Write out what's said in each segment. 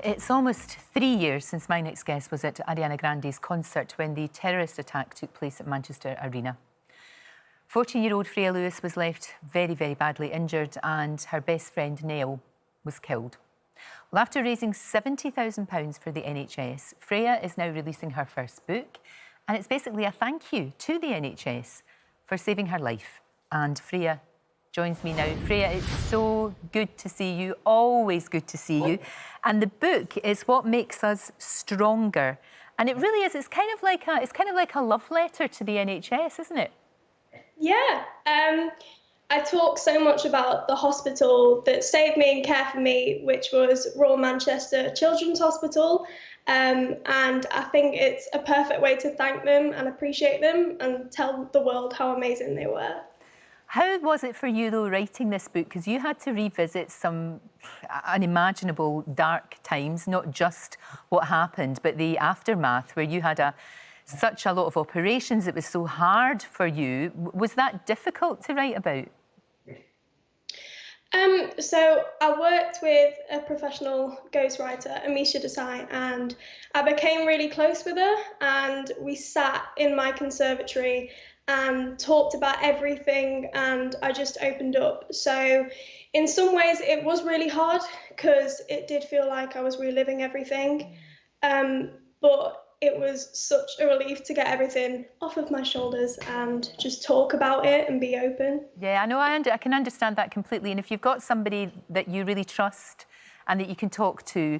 It's almost 3 years since my next guest was at Ariana Grande's concert when the terrorist attack took place at Manchester Arena. 14-year-old Freya Lewis was left very, very badly injured and her best friend Nell was killed. Well, after raising £70,000 for the NHS, Freya is now releasing her first book, and it's basically a thank you to the NHS for saving her life. And Freya joins me now. Freya, it's so good to see you, always good to see you. And the book is what makes us stronger. And it really is, it's kind of like a love letter to the NHS, isn't it? Yeah. I talk so much about the hospital that saved me and cared for me, which was Royal Manchester Children's Hospital. And I think it's a perfect way to thank them and appreciate them and tell the world how amazing they were. How was it for you, though, writing this book? Because you had to revisit some unimaginable dark times, not just what happened, but the aftermath, where you had such a lot of operations. It was so hard for you. Was that difficult to write about? So I worked with a professional ghostwriter, Amisha Desai, and I became really close with her, and we sat in my conservatory and talked about everything, and I just opened up. So in some ways it was really hard because it did feel like I was reliving everything, but it was such a relief to get everything off of my shoulders and just talk about it and be open. Yeah, I know, I can understand that completely. And if you've got somebody that you really trust and that you can talk to,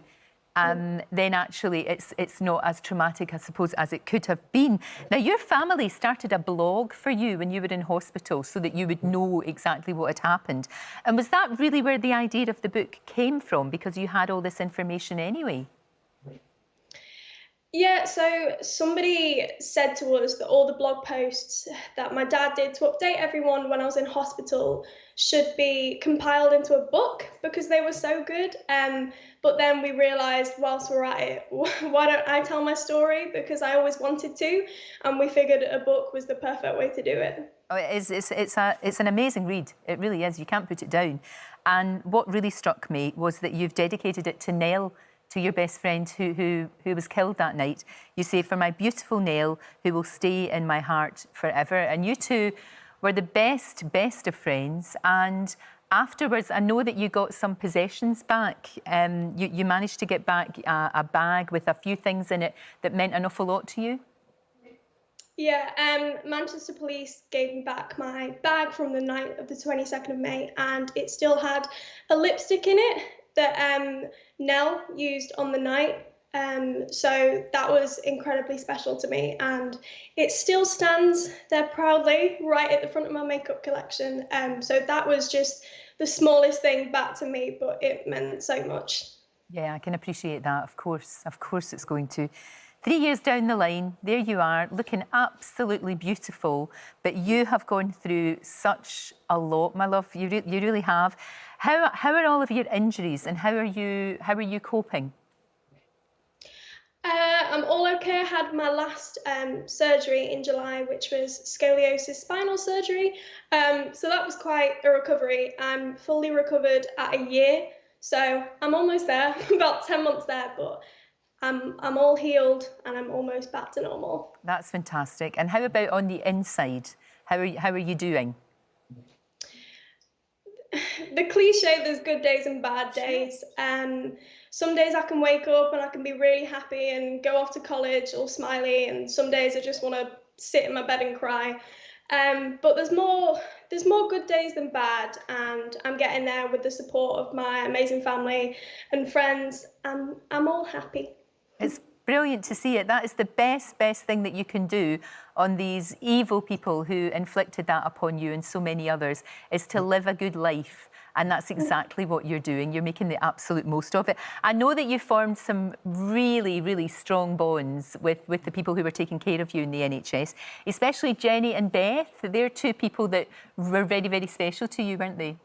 then actually it's not as traumatic, I suppose, as it could have been. Now, your family started a blog for you when you were in hospital so that you would know exactly what had happened. And was that really where the idea of the book came from, because you had all this information anyway? Yeah, so somebody said to us that all the blog posts that my dad did to update everyone when I was in hospital should be compiled into a book because they were so good. But then we realised whilst we're at it, why don't I tell my story? Because I always wanted to, and we figured a book was the perfect way to do it. Oh, it's an amazing read. It really is. You can't put it down. And what really struck me was that you've dedicated it to Nell, to your best friend who was killed that night. You say, "For my beautiful Nell, who will stay in my heart forever." And you two were the best of friends. And afterwards, I know that you got some possessions back. You managed to get back a bag with a few things in it that meant an awful lot to you. Yeah, Manchester Police gave me back my bag from the night of the 22nd of May, and it still had a lipstick in it that Nell used on the night. So that was incredibly special to me, and it still stands there proudly right at the front of my makeup collection. So that was just the smallest thing back to me, but it meant so much. Yeah, I can appreciate that, of course it's going to. 3 years down the line, there you are, looking absolutely beautiful, but you have gone through such a lot, my love. You really have. How are all of your injuries, and how are you coping? I'm all okay. I had my last surgery in July, which was scoliosis spinal surgery. So that was quite a recovery. I'm fully recovered at a year, so I'm almost there, about 10 months there, but I'm all healed and I'm almost back to normal. That's fantastic. And how about on the inside? How are you doing? The cliche, there's good days and bad days. Some days I can wake up and I can be really happy and go off to college all smiley, and some days I just want to sit in my bed and cry. But there's more good days than bad, and I'm getting there with the support of my amazing family and friends. I'm all happy. It's brilliant to see it. That is the best thing that you can do on these evil people who inflicted that upon you and so many others, is to live a good life. And that's exactly what you're doing. You're making the absolute most of it. I know that you formed some really strong bonds with the people who were taking care of you in the NHS, especially Jenny and Beth. They're two people that were very special to you, weren't they?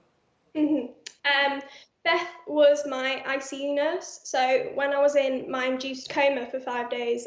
Mm-hmm. Beth was my ICU nurse, so when I was in my induced coma for 5 days,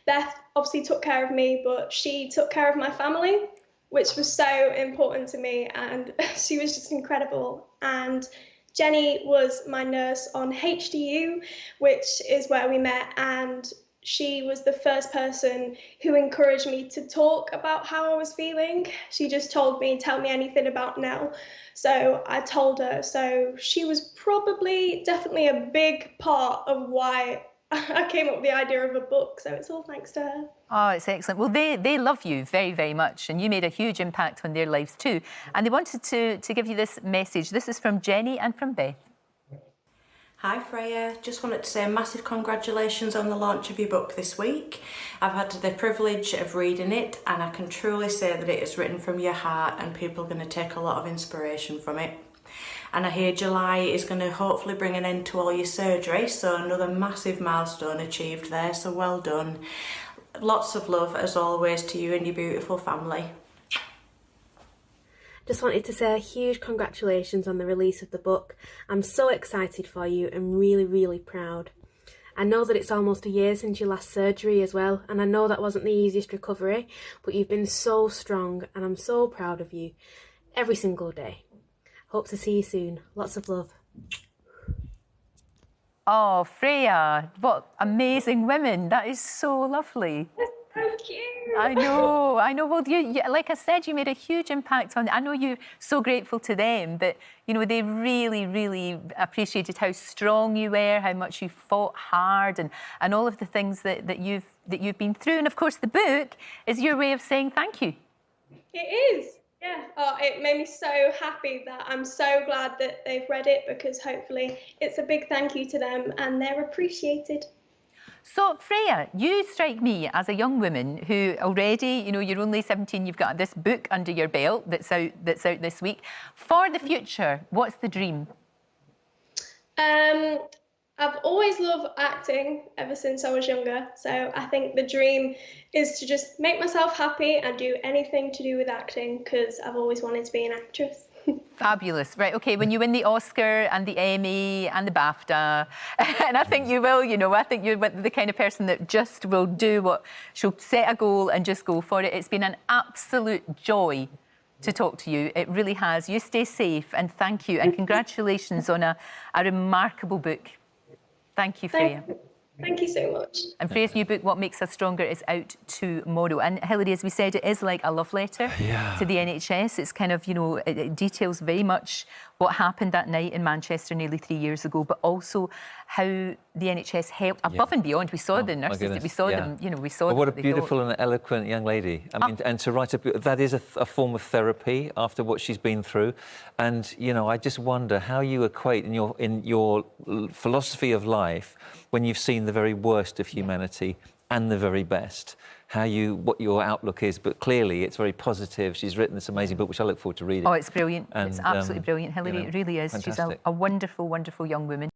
Beth obviously took care of me, but she took care of my family, which was so important to me, and she was just incredible. And Jenny was my nurse on HDU, which is where we met, and she was the first person who encouraged me to talk about how I was feeling. She just told me, tell me anything about Nell. So I told her. So she was definitely a big part of why I came up with the idea of a book. So it's all thanks to her. Oh, it's excellent. Well, they love you very, very much, and you made a huge impact on their lives too. And they wanted to give you this message. This is from Jenny and from Beth. Hi Freya, just wanted to say a massive congratulations on the launch of your book this week. I've had the privilege of reading it, and I can truly say that it is written from your heart and people are going to take a lot of inspiration from it. And I hear July is going to hopefully bring an end to all your surgery, so another massive milestone achieved there, so well done. Lots of love as always to you and your beautiful family. Just wanted to say a huge congratulations on the release of the book. I'm so excited for you and really, really proud. I know that it's almost a year since your last surgery as well, and I know that wasn't the easiest recovery, but you've been so strong and I'm so proud of you every single day. Hope to see you soon. Lots of love. Oh, Freya, what amazing women. That is so lovely. Thank you. I know. Well, you, like I said, you made a huge impact on. I know you're so grateful to them, but you know they really, really appreciated how strong you were, how much you fought hard, and all of the things that you've been through. And of course, the book is your way of saying thank you. It is. Yeah. Oh, it made me so happy that I'm so glad that they've read it, because hopefully it's a big thank you to them and they're appreciated. So, Freya, you strike me as a young woman who already, you know, you're only 17, you've got this book under your belt that's out this week. For the future, what's the dream? I've always loved acting ever since I was younger. So I think the dream is to just make myself happy and do anything to do with acting, because I've always wanted to be an actress. Fabulous. Right, OK, when you win the Oscar and the Emmy and the BAFTA, and I think you will, you know, I think you're the kind of person that just will do what, she'll set a goal and just go for it. It's been an absolute joy to talk to you. It really has. You stay safe, and thank you. And congratulations on a remarkable book. Thank you, Freya. Thank you so much. And Freya's new book, What Makes Us Stronger, is out tomorrow. And Hilary, as we said, it is like a love letter to the NHS. It's kind of, you know, it details very much what happened that night in Manchester nearly 3 years ago, but also how the NHS helped above and beyond. We saw the nurses, we saw them, you know, we saw them. What a beautiful and eloquent young lady. I mean, and to write a book, that is a form of therapy after what she's been through. And, you know, I just wonder how you equate in your philosophy of life, when you've seen the very worst of humanity and the very best, what your outlook is. But clearly it's very positive. She's written this amazing book, which I look forward to reading. Oh, it's brilliant. And, it's absolutely brilliant, Hilary. You know, it really is. fantastic. She's a wonderful, wonderful young woman.